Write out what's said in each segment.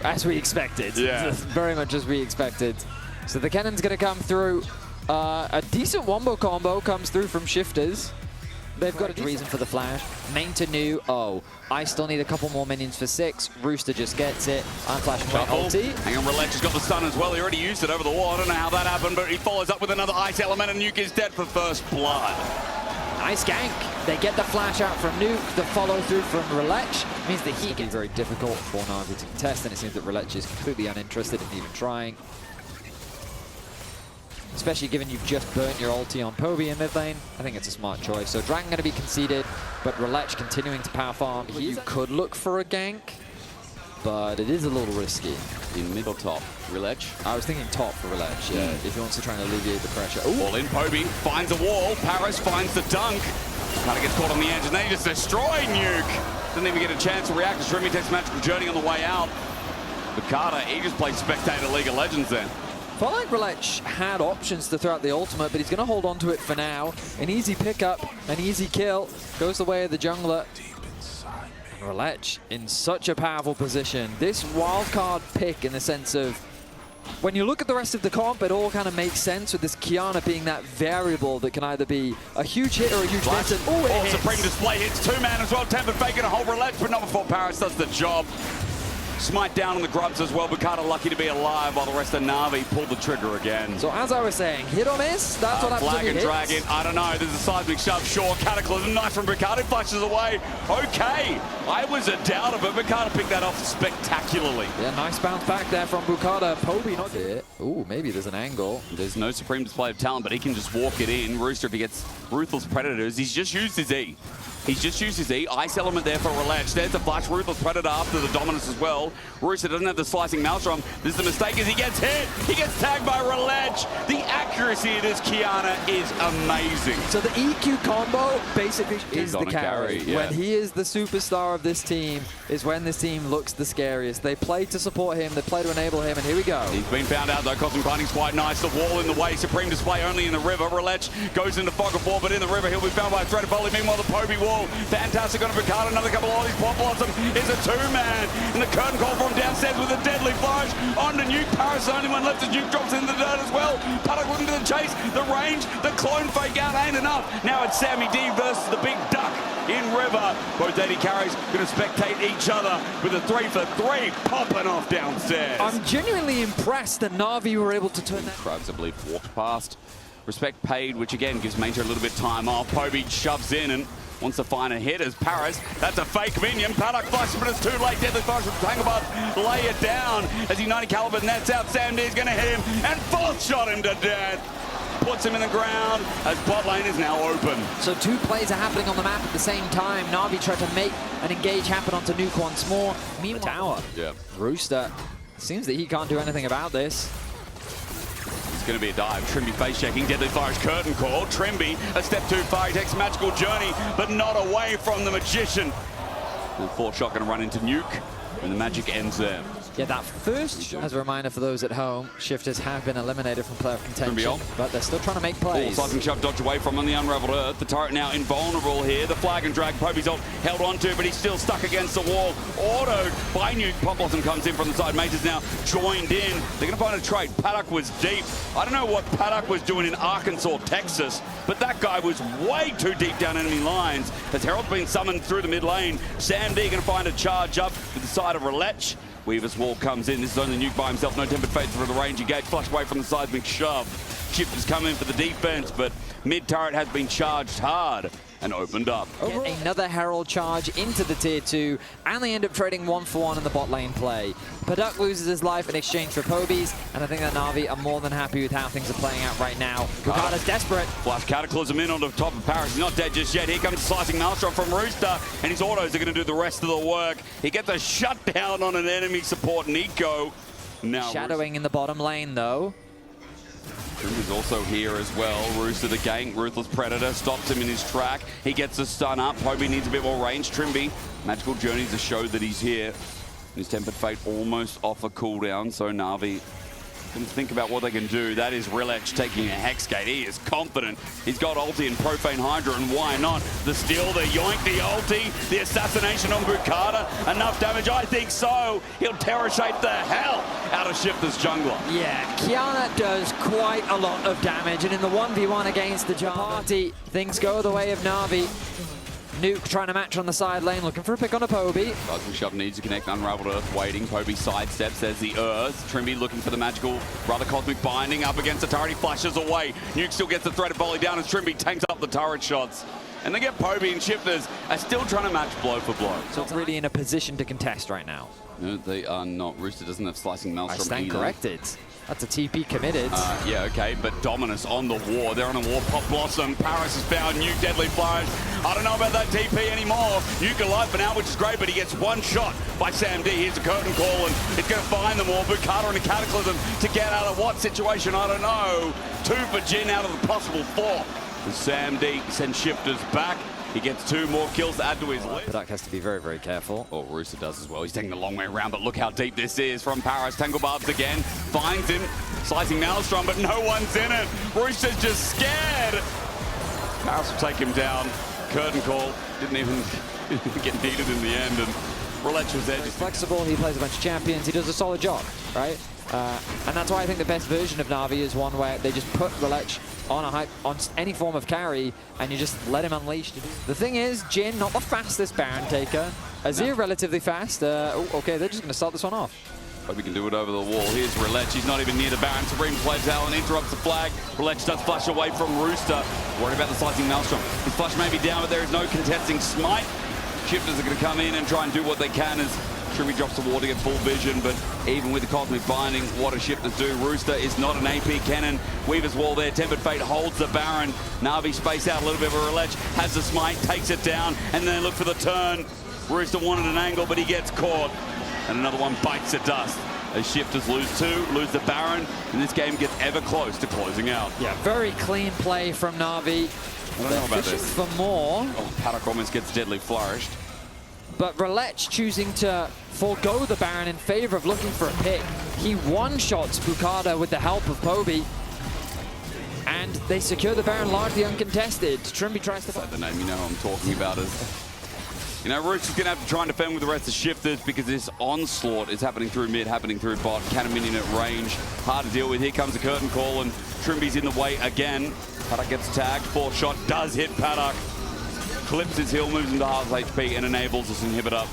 as we expected. Yeah. Very much as we expected. So the Kennen's going to come through. A decent wombo combo comes through from Shifters. They've got a reason for the flash. Maynter knew, oh, I still need a couple more minions for 6. Rooster just gets it. I'm flashing my ulti. Hang on, Rhilech has got the stun as well. He already used it over the wall. I don't know how that happened, but he follows up with another ice element, and Nuke is dead for first blood. Nice gank. They get the flash out from Nuke. The follow through from Rhilech means that he can be very difficult for NaVi to contest, and it seems that Rhilech is completely uninterested in even trying. Especially given you've just burnt your ulti on Poby in mid lane. I think it's a smart choice. So Dragon going to be conceded, but Rhilech continuing to power farm. You could look for a gank, but it is a little risky. In mid or top? Rhilech? I was thinking top for Rhilech, yeah, if he wants to try and alleviate the pressure. Ooh. All in, Poby finds a wall. Parus finds the dunk. Kind of gets caught on the edge, and then he just destroying Nuke. Doesn't even get a chance to react. Trymbi takes magical journey on the way out. Boukada, he just plays spectator League of Legends then. Felt like Rhilech had options to throw out the ultimate, but he's going to hold on to it for now. An easy pickup, an easy kill, goes the way of the jungler. Rhilech in such a powerful position. This wildcard pick in the sense of, when you look at the rest of the comp, it all kind of makes sense with this Qiyana being that variable that can either be a huge hit or a huge miss. Oh, Supreme Display hits 2-man as well. Tempered Fake and a hold Rhilech, but not before Parus does the job. Smite down on the grubs as well. Boukada lucky to be alive while the rest of NaVi pulled the trigger again. So as I was saying, hit or miss, that's what happens Flag and dragon, I don't know. There's a seismic shove, sure. Cataclysm, nice from Boukada, flashes away. Okay, I was a doubter, but Boukada picked that off spectacularly. Yeah, nice bounce back there from Boukada. Poby not there. Ooh, maybe there's an angle. There's no supreme display of talent, but he can just walk it in. Rooster, if he gets Ruthless Predators, he's just used his E. He's just used his E. Ice element there for Rhilech. There's the flash. Ruthless Predator after the dominance as well. Rooster doesn't have the slicing Maelstrom. This is the mistake as he gets hit. He gets tagged by Rhilech. The accuracy of this Qiyana is amazing. So the EQ combo basically is the carry. Yeah. When he is the superstar of this team is when this team looks the scariest. They play to support him. They play to enable him. And here we go. He's been found out though. Cosmic Binding's quite nice. The wall in the way. Supreme Display only in the river. Rhilech goes into Fog of War, but in the river he'll be found by a threat of volley. Meanwhile, the Poby wall. Fantastic on a Boukada, another couple of ollies. Pop Blossom is a 2-man. And the curtain call from downstairs with a deadly flourish on the Nuke. Parus, the only one left as Nuke drops in the dirt as well. Paduck looking to the chase. The range, the clone fake out ain't enough. Now it's Sammy D versus the big duck in river. Both AD carries going to spectate each other with a 3-for-3 popping off downstairs. I'm genuinely impressed that NaVi were able to turn that. Krugs, I believe, walked past. Respect paid, which again gives Maynter a little bit of time off. Poby shoves in and wants to find a hit as Parus. That's a fake minion. Paduck flashes, but it's too late. Deadly Forest with Tangabud lay it down as he 90 caliber nets out. Sam D's going to hit him and fourth shot him to death. Puts him in the ground as bot lane is now open. So 2 plays are happening on the map at the same time. NaVi tried to make an engage happen onto Nuke once more. Meanwhile, Rooster seems that he can't do anything about this. Going to be a dive. Trymbi face checking. Deadly Forest curtain call. Trymbi a step too far. He takes magical journey, but not away from the magician. And fourth shot going to run into Nuke, and the magic ends there. Yeah, that first, as a reminder for those at home, Shifters have been eliminated from playoff contention, but they're still trying to make plays. Seismic shove dodge away from on the unraveled earth. The turret now invulnerable here. The flag and drag Poby's ult held onto, but he's still stuck against the wall. Autoed by Nuke. Pop Blossom comes in from the side. Maynter's now joined in. They're going to find a trade. Paduck was deep. I don't know what Paduck was doing in Arkansas, Texas, but that guy was way too deep down enemy lines. As Herald's been summoned through the mid lane, Sam D going to find a charge up to the side of Rhilech. Weaver's wall comes in. This is only Nuke by himself. No Tempered Fate for the range engage. Flush away from the seismic shove. Shifters come in for the defense, but mid turret has been charged hard and opened up. Get another Herald charge into the tier 2, and they end up trading 1-for-1 in the bot lane play. Paduck loses his life in exchange for Poby's, and I think that NaVi are more than happy with how things are playing out right now. Boukada's desperate. Flash Cataclysm in on the top of Parus. He's not dead just yet. Here comes Slicing Maelstrom from Rooster, and his autos are going to do the rest of the work. He gets a shutdown on an enemy support, Neeko. Now shadowing in the bottom lane, though. Trymbi's also here as well. Rooster the gank, Ruthless Predator, stops him in his track. He gets the stun up. Poby needs a bit more range. Trymbi, magical journey to show that he's here. His Tempered Fate almost off a cooldown, so NaVi And think about what they can do. That is Rhilech taking a Hex Gate. He is confident. He's got ulti and Profane Hydra, and why not? The steal, the yoink, the ulti, the assassination on Boukada. Enough damage? I think so. He'll terror-shape the hell out of Shifters jungler. Yeah, Qiyana does quite a lot of damage, and in the 1v1 against the party, things go the way of NaVi. Nuke trying to match on the side lane, looking for a pick on a Poby. Cosmic Shove needs to connect Unraveled Earth, waiting. Poby sidesteps as the Earth. Trymbi looking for the magical, rather cosmic binding up against the turret. He flashes away. Nuke still gets the threat of volley down as Trymbi tanks up the turret shots. And they get Poby and Shifters are still trying to match blow for blow. So it's really in a position to contest right now. No, they are not. Rooster doesn't have Slicing Maelstrom I stand either. corrected. That's a TP committed. Yeah, okay, but Dominus on the war. They're on a war. Pop Blossom. Parus has found Nuke, Deadly Flourish. I don't know about that TP anymore. Nuke alive for now, which is great, but he gets one shot by Sam D. Here's a curtain call, and it's going to find them all. Boukada and a Cataclysm to get out of what situation? I don't know. 2 for Jhin out of the possible 4. And Sam D sends Shifters back. He gets 2 more kills to add to his list. Paduck has to be very, very careful. Oh, Rooster does as well. He's taking the long way around, but look how deep this is from Parus. Tangle Barbs again. Finds him. Slicing Maelstrom, but no one's in it. Rooster's just scared. Parus will take him down. Curtain call. Didn't even get needed in the end. And Rhilech was there. He's flexible. He plays a bunch of champions. He does a solid job, right? And that's why I think the best version of NaVi is one where they just put Rhilech on any form of carry, and you just let him unleash. The thing is, Jhin, not the fastest Baron taker. Azir, relatively fast. Okay, they're just going to start this one off. Hope he can do it over the wall. Here's Rhilech. He's not even near the Baron. Supreme Pledge Talon interrupts the flag. Rhilech does flash away from Rooster. Worried about the Slicing Maelstrom. His flash may be down, but there is no contesting smite. Shifters are going to come in and try and do what they can as Trymbi drops the wall to get full vision, but even with the Cosmic Binding, what do Shifters do? Rooster is not an AP Kennen. Weaver's Wall there. Tempered Fate holds the Baron. NaVi space out a little bit, but Rhilech has the smite, takes it down, and then look for the turn. Rooster wanted an angle, but he gets caught. And another one bites the dust as Shifters lose 2, lose the Baron, and this game gets ever close to closing out. Yeah, very clean play from NaVi. I don't know about this. For more. Oh, Paduck almost gets Deadly Flourished. But Rhilech choosing to forego the Baron in favor of looking for a pick. He one-shots Boukada with the help of Poby. And they secure the Baron largely uncontested. Trymbi tries to fight. The name you know who I'm talking about is... You know, Rooster's going to have to try and defend with the rest of Shifters because this onslaught is happening through mid, happening through bot. Cannon minion at range. Hard to deal with. Here comes the curtain call, and Trymbi's in the way again. Paduck gets tagged. 4th shot does hit Paduck. Clips his heal, moves into half HP, and enables this inhibitor.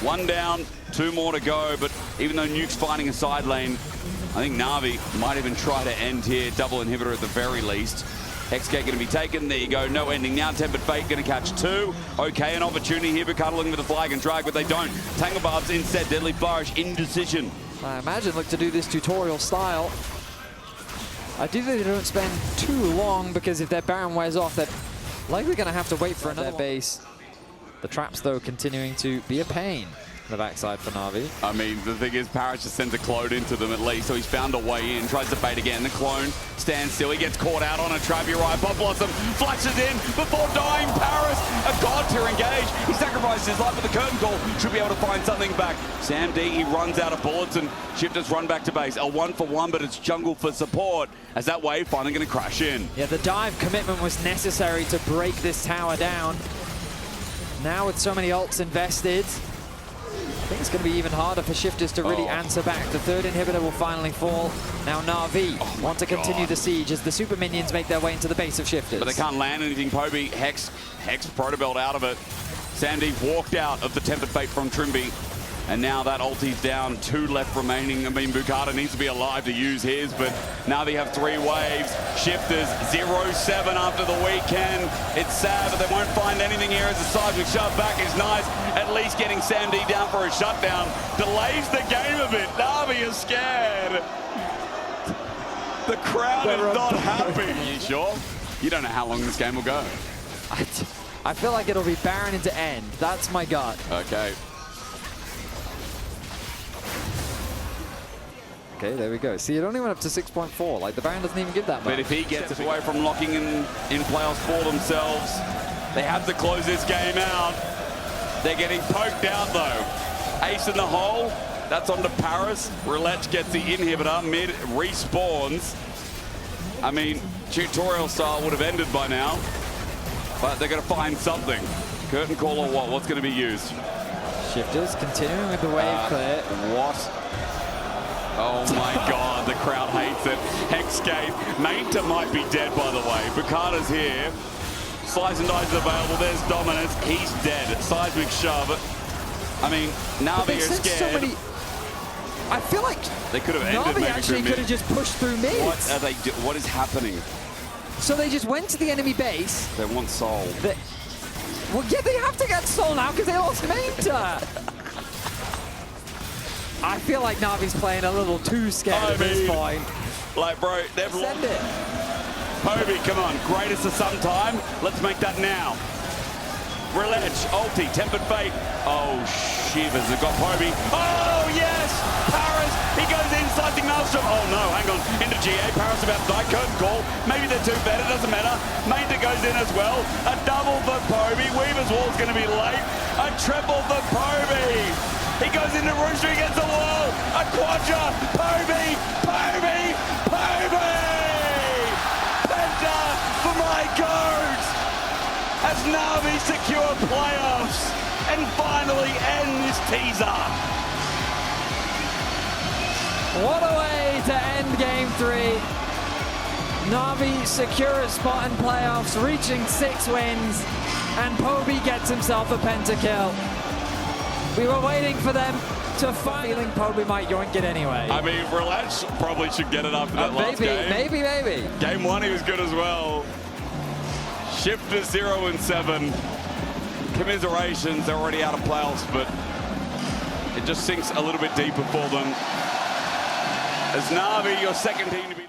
1 down, 2 more to go, but even though Nuke's finding a side lane, I think NaVi might even try to end here. Double inhibitor at the very least. Hexgate going to be taken. There you go. No ending now. Tempered Fate going to catch 2. Okay, an opportunity here. Boukada looking for the flag and drag, but they don't. Tangle Barbs instead. Deadly Flourish. Indecision. I imagine look to do this tutorial style. I do think they don't spend too long, because if their Baron wears off, they're likely going to have to wait for another base. The traps, though, continuing to be a pain on the backside for NaVi. I mean, the thing is, Parus just sends a clone into them at least, so he's found a way in, tries to bait again. The clone stands still. He gets caught out on a trap. You're right. Pop Blossom flashes in before dying. Parus, a god to engage. He sacrifices his life with the curtain call. Should be able to find something back. Sam D, he runs out of bullets, and Shifters run back to base. A 1-for-1, but it's jungle for support as that wave finally going to crash in. Yeah, the dive commitment was necessary to break this tower down. Now with so many ults invested, I think it's going to be even harder for Shifters to really answer back. The 3rd inhibitor will finally fall. Now NaVi want to continue the siege as the super minions make their way into the base of Shifters. But they can't land anything. Poby, Hex Protobelt out of it. Sandy walked out of the Tempered Fate from Trymbi. And now that ulti's down, 2 left remaining. I mean, Boukada needs to be alive to use his, but now they have 3 waves. Shifters 0-7 after the weekend. It's sad, but they won't find anything here as the seismic shove back is nice. At least getting Sam D down for a shutdown delays the game a bit. NaVi is scared. The crowd is not happy. You sure? You don't know how long this game will go. I feel like it'll be Baron into end. That's my gut. Okay. Okay, there we go. See, it only went up to 6.4. Like, the Baron doesn't even give that much. But if he gets away from locking in playoffs for themselves, they have to close this game out. They're getting poked out, though. Ace in the hole. That's onto Parus. Rhilech gets the inhibitor. Mid respawns. I mean, tutorial style would have ended by now. But they're going to find something. Curtain call or what? What's going to be used? Shifters continuing with the wave clear. What? Oh my god, the crowd hates it. Hexscape. Maynter might be dead, by the way. Boukada's here. Slice and dice is available. There's Dominance. He's dead. Seismic shove. I mean, NaVi are scared. So many... I feel like they could have ended NaVi maybe actually could have just pushed through mid. What are they what is happening? So they just went to the enemy base. They want Soul. Well, yeah, they have to get Soul now because they lost Maynter. I feel like Navi's playing a little too scared at this point. Like, bro, they've Send it. Poby, come on. Greatest of some time. Let's make that now. Rhilech, ulti, Tempered Fate. Oh, shivers. They've got Poby. Oh, yes! Parus, he goes in, slicing Maelstrom. Oh, no, hang on. Into GA. Parus about to die. Curtain call. Maybe they're too bad. It doesn't matter. Maynter goes in as well. A double for Poby. Weaver's Wall's going to be late. A triple for Poby. He goes into Rooster against the wall. A quadra. Poby. Poby. Poby. Penta for my goat. As NaVi secure playoffs and finally end this teaser. What a way to end game 3. NaVi secure a spot in playoffs, reaching 6 wins, and Poby gets himself a pentakill. We were waiting for them to find. Feeling Poby might yoink it anyway. I mean, Rhilech probably should get it after that last game. Maybe. Game 1, he was good as well. Shifters 0-7. Commiserations, they're already out of playoffs, but it just sinks a little bit deeper for them. As NaVi, your second team to be